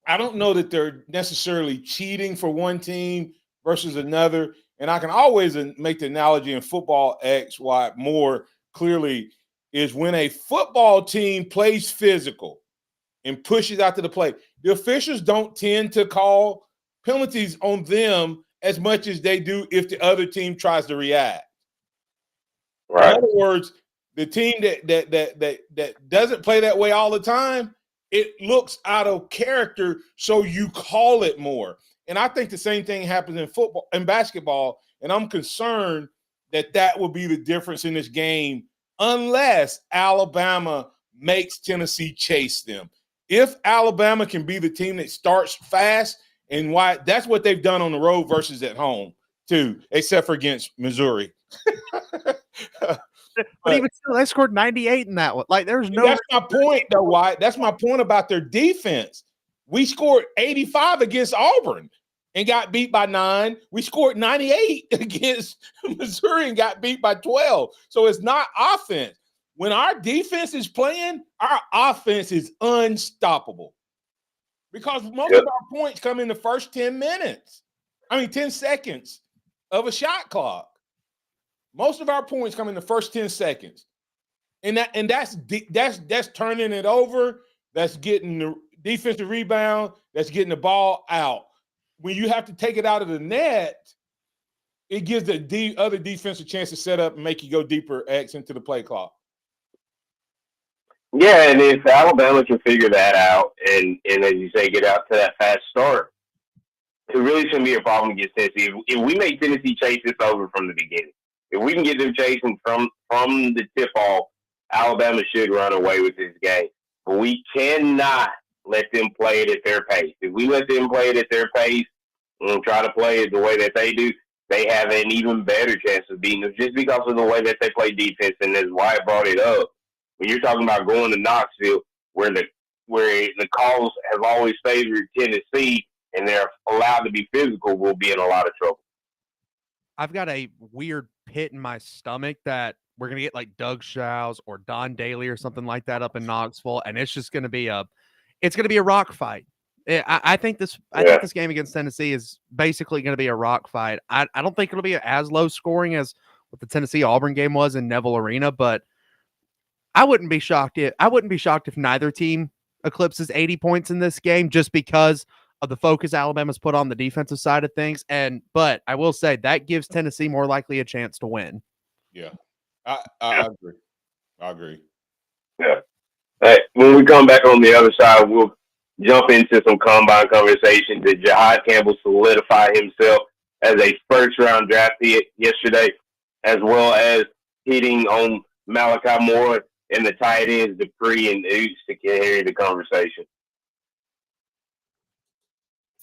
I don't know that they're necessarily cheating for one team versus another. And I can always make the analogy in football X, why more clearly is when a football team plays physical and pushes out to the play, the officials don't tend to call penalties on them as much as they do if the other team tries to react. Right. In other words, the team that doesn't play that way all the time, it looks out of character, so you call it more. And I think the same thing happens in football and basketball, and I'm concerned that will be the difference in this game unless Alabama makes Tennessee chase them. If Alabama can be the team that starts fast, and why that's what they've done on the road versus at home too, except for against Missouri. But even still, they scored 98 in that one. Like, there's no. That's my point, though, Wyatt. That's my point about their defense. We scored 85 against Auburn and got beat by 9. We scored 98 against Missouri and got beat by 12. So it's not offense. When our defense is playing, our offense is unstoppable because most of our points come in the first 10 seconds of a shot clock. Most of our points come in the first 10 seconds. And that's turning it over. That's getting the defensive rebound. That's getting the ball out. When you have to take it out of the net, it gives the other defense a chance to set up and make you go deeper X into the play clock. Yeah, and if Alabama can figure that out and as you say, get out to that fast start, it really shouldn't be a problem against Tennessee. If we make Tennessee chase this over from the beginning, if we can get them chasing from the tip-off, Alabama should run away with this game. But we cannot let them play it at their pace. If we let them play it at their pace and try to play it the way that they do, they have an even better chance of beating them just because of the way that they play defense. And as Wyatt brought it up, when you're talking about going to Knoxville, where the calls have always favored Tennessee and they're allowed to be physical, we'll be in a lot of trouble. I've got a weird pit in my stomach that we're going to get like Doug Shouse or Don Daly or something like that up in Knoxville. And it's just going to be a rock fight. I think this game against Tennessee is basically going to be a rock fight. I don't think it'll be as low scoring as what the Tennessee Auburn game was in Neville Arena, but I wouldn't be shocked if neither team eclipses 80 points in this game just because of the focus Alabama's put on the defensive side of things. But I will say that gives Tennessee more likely a chance to win. Yeah, I agree. Yeah. Hey, when we come back on the other side, we'll jump into some combine conversations. Did Jahad Campbell solidify himself as a first-round draft pick yesterday, as well as hitting on Malachi Moore and the tight ends, Dupree and Oots, to carry the conversation.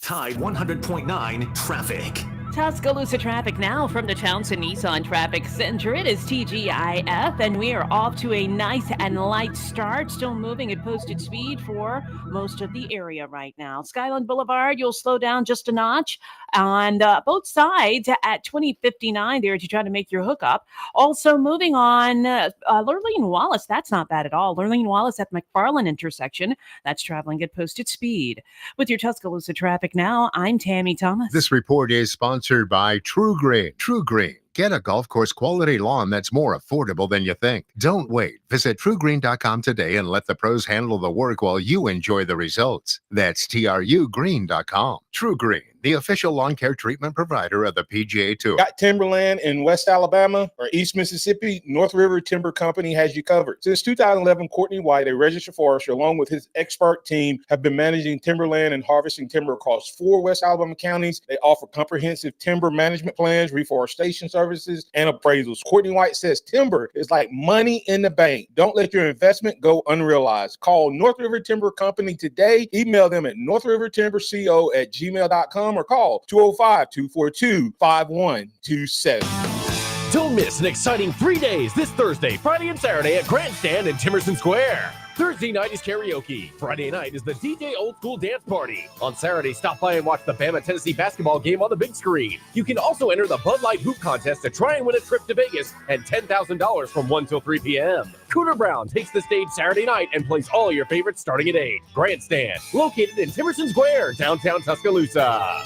Tide 100.9 traffic. Tuscaloosa traffic now from the Townsend Nissan Traffic Center. It is TGIF, and we are off to a nice and light start. Still moving at posted speed for most of the area right now. Skyland Boulevard, you'll slow down just a notch on both sides at 2059 there as you try to make your hookup. Also moving on Lurleen Wallace. That's not bad at all. Lurleen Wallace at McFarland intersection. That's traveling at posted speed. With your Tuscaloosa traffic now, I'm Tammy Thomas. This report is sponsored by True Green. True Green. Get a golf course quality lawn that's more affordable than you think. Don't wait. Visit TrueGreen.com today and let the pros handle the work while you enjoy the results. That's TrueGreen.com. True Green. the official lawn care treatment provider of the PGA Tour. Got timberland in West Alabama or East Mississippi? North River Timber Company has you covered. Since 2011, Courtney White, a registered forester, along with his expert team, have been managing timberland and harvesting timber across 4 West Alabama counties. They offer comprehensive timber management plans, reforestation services, and appraisals. Courtney White says timber is like money in the bank. Don't let your investment go unrealized. Call North River Timber Company today. Email them at northrivertimberco@gmail.com or call 205-242-5127. Don't miss an exciting 3 days this Thursday, Friday, and Saturday at Grandstand in Timerson Square. Thursday night is karaoke. Friday night is the DJ Old School Dance Party. On Saturday, stop by and watch the Bama-Tennessee basketball game on the big screen. You can also enter the Bud Light Hoop Contest to try and win a trip to Vegas and $10,000 from 1 till 3 p.m. Cooter Brown takes the stage Saturday night and plays all your favorites starting at 8. Grandstand, located in Timerson Square, downtown Tuscaloosa.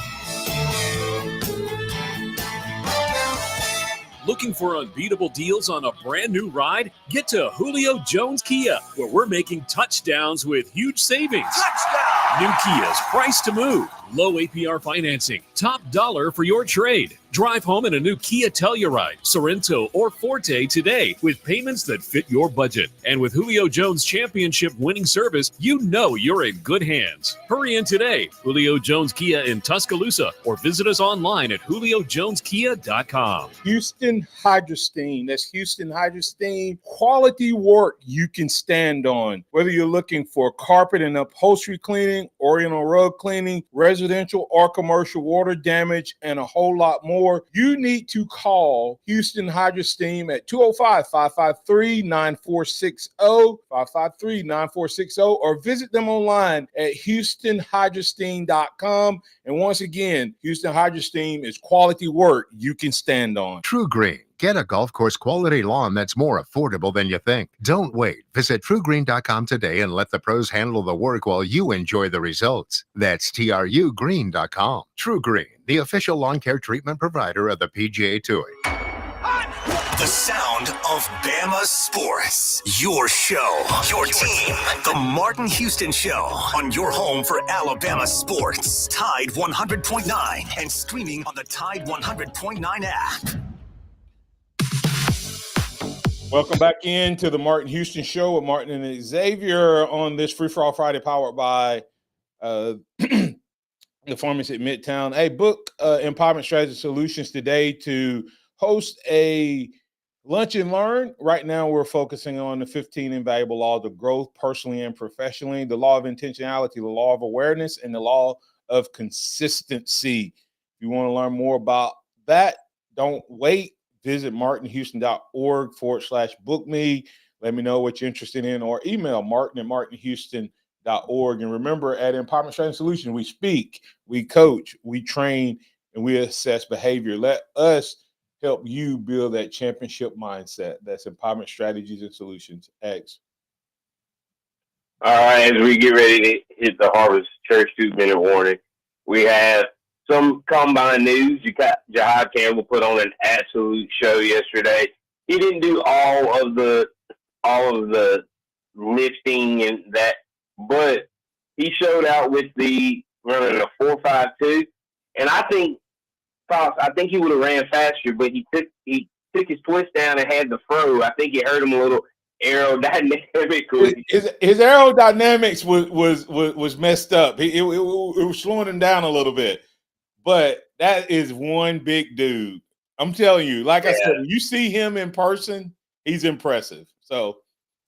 Looking for unbeatable deals on a brand new ride? Get to Julio Jones Kia, where we're making touchdowns with huge savings. Touchdown! New Kias, price to move, low APR financing, top dollar for your trade. Drive home in a new Kia Telluride, Sorento, or Forte today with payments that fit your budget. And with Julio Jones Championship winning service, you know you're in good hands. Hurry in today. Julio Jones Kia in Tuscaloosa, or visit us online at juliojoneskia.com. Houston Hydrosteam. That's Houston Hydrosteam. Quality work you can stand on. Whether you're looking for carpet and upholstery cleaning, oriental rug cleaning, residential or commercial water damage, and a whole lot more, you need to call Houston Hydrosteam at 205-553-9460, 553-9460, or visit them online at houstonhydrosteam.com. And once again, Houston Hydrosteam is quality work you can stand on. True Green. Get a golf course quality lawn that's more affordable than you think. Don't wait. Visit truegreen.com today and let the pros handle the work while you enjoy the results. That's trugreen.com. True Green, the official lawn care treatment provider of the PGA Tour. The sound of Bama sports. Your show, your team. The Martin Houston Show on your home for Alabama sports. Tide 100.9 and streaming on the Tide 100.9 app. Welcome back into the Martin Houston Show with Martin and Xavier on this Free For All Friday, powered by the Pharmacy at Midtown. Hey, book Empowerment Strategy Solutions today to host a lunch and learn. Right now, we're focusing on the 15 invaluable laws of growth, personally and professionally, the law of intentionality, the law of awareness, and the law of consistency. If you want to learn more about that, don't wait. Visit martinhouston.org/book me. Let me know what you're interested in, or email martin@martinhouston.org. And remember, at Empowerment Strategy Solutions, we speak, we coach, we train, and we assess behavior. Let us help you build that championship mindset. That's Empowerment Strategies and Solutions. X. All right, as we get ready to hit the Harvest Church 2-minute warning, we have some combine news. Jahad Campbell put on an absolute show yesterday. He didn't do all of the lifting and that, but he showed out with the running a 4.52, and I think he would have ran faster, but he took his twist down and had the throw. I think it hurt him a little aerodynamically. His aerodynamics was messed up. It was slowing him down a little bit. But that is one big dude. I'm telling you, like I said, when you see him in person, he's impressive. So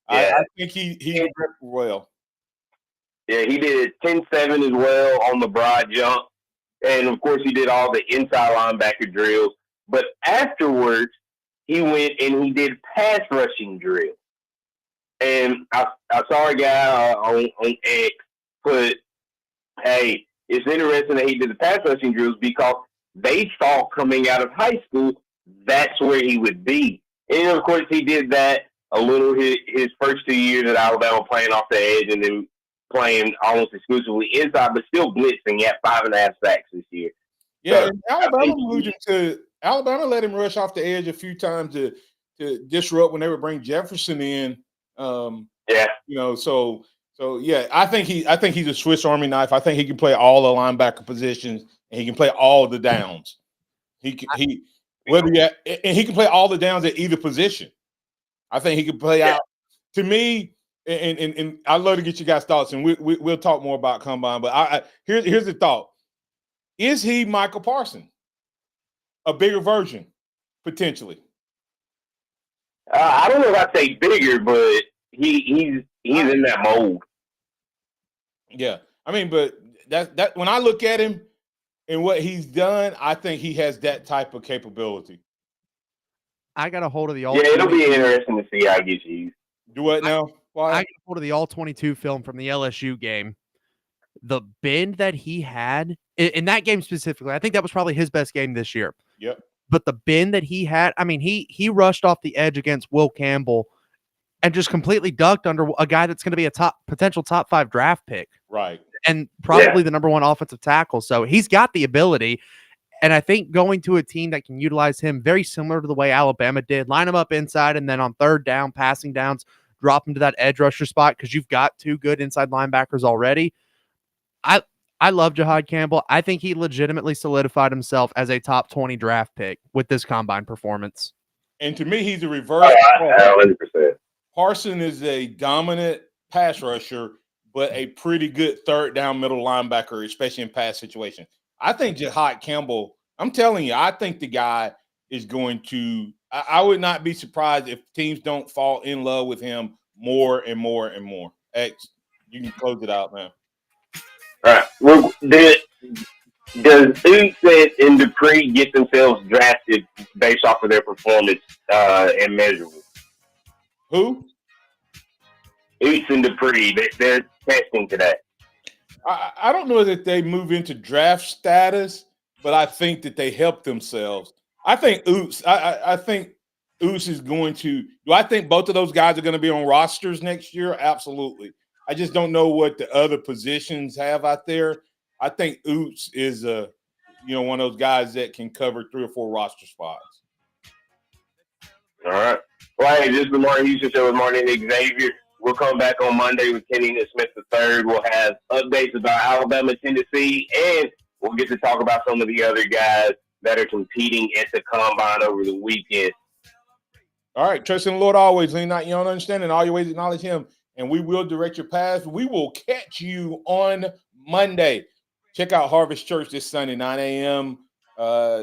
I think he did well. Yeah, he did 10.7 as well on the broad jump. And, of course, he did all the inside linebacker drills. But afterwards, he went and he did pass rushing drills. And I saw a guy on X put, hey, it's interesting that he did the pass rushing drills because they thought coming out of high school, that's where he would be. And, of course, he did that a little his first 2 years at Alabama, playing off the edge and then playing almost exclusively inside, but still blitzing. He had 5.5 sacks this year. Yeah, so, Alabama let him rush off the edge a few times to disrupt when they would bring Jefferson in. So yeah, I think he's a Swiss Army knife. I think he can play all the linebacker positions and he can play all the downs. He can play all the downs at either position. I think he can play out. To me, and I'd love to get you guys' thoughts, and we'll talk more about combine. But here's the thought: is he Michael Parsons, a bigger version, potentially? I don't know if I'd say bigger, but he's in that mold. Yeah, I mean, but that when I look at him and what he's done, I think he has that type of capability. I got a hold of the all. Yeah, it'll be interesting to see how he gets used. Do what now? Why? I got a hold of the all 22 film from the LSU game. The bend that he had in that game specifically, I think that was probably his best game this year. Yep. But the bend that he had, I mean, he rushed off the edge against Will Campbell and just completely ducked under a guy that's going to be a potential top 5 draft pick. Right. And probably the number 1 offensive tackle. So he's got the ability. And I think going to a team that can utilize him very similar to the way Alabama did, line him up inside, and then on third down, passing downs, drop him to that edge rusher spot because you've got 2 good inside linebackers already. I love Jahad Campbell. I think he legitimately solidified himself as a top 20 draft pick with this combine performance. And to me, he's a reverse. 100%. Parsons is a dominant pass rusher, but a pretty good third down middle linebacker, especially in pass situations. I think Jahad Campbell, I'm telling you, I think the guy is going to – I would not be surprised if teams don't fall in love with him more and more and more. X, you can close it out, man. All right. Well, does Oots and Dupree get themselves drafted based off of their performance and measurables? Who? Oots and Dupree. They're testing today. I don't know that they move into draft status, but I think that they help themselves. I think Oots. I think Oots is going to. Do I think both of those guys are going to be on rosters next year? Absolutely. I just don't know what the other positions have out there. I think Oots is one of those guys that can cover 3 or 4 roster spots. All right. Well, hey, this is the Martin Houston Show with Martin and Xavier. We'll come back on Monday with Kenny Smith III. We'll have updates about Alabama, Tennessee, and we'll get to talk about some of the other guys that are competing at the combine over the weekend. All right. Trust in the Lord always. Lean not your own understanding. All your ways acknowledge him, and we will direct your path. We will catch you on Monday. Check out Harvest Church this Sunday, 9 a.m.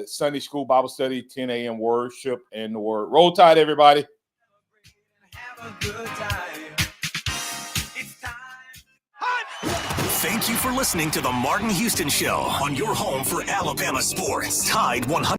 Sunday school Bible study, 10 a.m. worship and the word. Roll Tide, everybody. Have a good time. Thank you for listening to the Martin Houston Show on your home for Alabama sports. Tide 100.